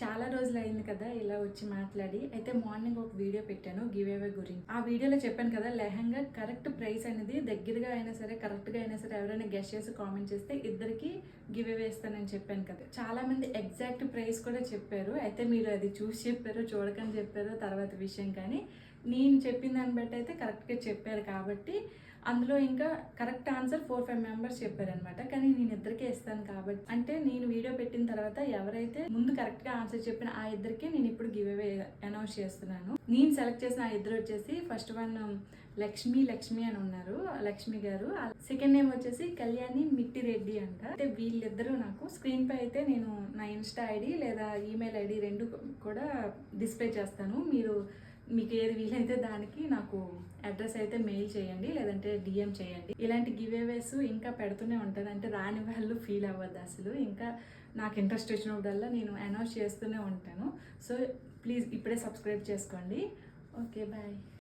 చాలా రోజులు అయింది కదా ఇలా వచ్చి మాట్లాడి. అయితే మార్నింగ్ ఒక వీడియో పెట్టాను గివ్ అవే గురించి. ఆ వీడియోలో చెప్పాను కదా, లెహంగా కరెక్ట్ ప్రైస్ అనేది దగ్గరగా అయినా సరే, కరెక్ట్గా అయినా సరే ఎవరైనా గెస్ చేసి కామెంట్ చేస్తే ఇద్దరికి గివ్ అవే ఇస్తానని చెప్పాను కదా. చాలా మంది ఎగ్జాక్ట్ ప్రైస్ కూడా చెప్పారు. అయితే మీరు అది చూసి చెప్పారు, చూడకని చెప్పారు తర్వాత విషయం. కానీ నేను చెప్పిన దాన్ని బట్టి అయితే కరెక్ట్గా చెప్పారు కాబట్టి అందులో ఇంకా కరెక్ట్ ఆన్సర్ 4-5 మెంబర్స్ చెప్పారనమాట. కానీ నేను ఇద్దరికే ఇస్తాను కాబట్టి, అంటే నేను వీడియో పెట్టిన తర్వాత ఎవరైతే ముందు కరెక్ట్గా ఆన్సర్ చెప్పిన ఆ ఇద్దరికి నేను ఇప్పుడు గివ్ అవే అనౌన్స్ చేస్తున్నాను. నేను సెలెక్ట్ చేసిన ఆ ఇద్దరు వచ్చేసి ఫస్ట్ వన్ లక్ష్మి అని ఉన్నారు, లక్ష్మి గారు. సెకండ్ నేమ్ వచ్చేసి కళ్యాణి మిట్టిరెడ్డి అంట. అంటే వీళ్ళిద్దరూ నాకు స్క్రీన్ పై అయితే నేను నా ఇన్స్టా ఐడి లేదా ఈమెయిల్ ఐడి రెండు కూడా డిస్ప్లే చేస్తాను. మీకు ఏది వీలైతే దానికి నాకు అడ్రస్ అయితే మెయిల్ చేయండి, లేదంటే డిఎం చేయండి. ఇలాంటి గివ్ అవేస్ ఇంకా పెడుతూనే ఉంటాను. అంటే రాని వాళ్ళు ఫీల్ అవ్వద్దు అసలు. ఇంకా నాకు ఇంట్రెస్ట్ వచ్చినప్పుడల్లా నేను అనౌన్స్ చేస్తూనే ఉంటాను. సో ప్లీజ్ ఇప్పుడే సబ్స్క్రైబ్ చేసుకోండి. Okay, bye.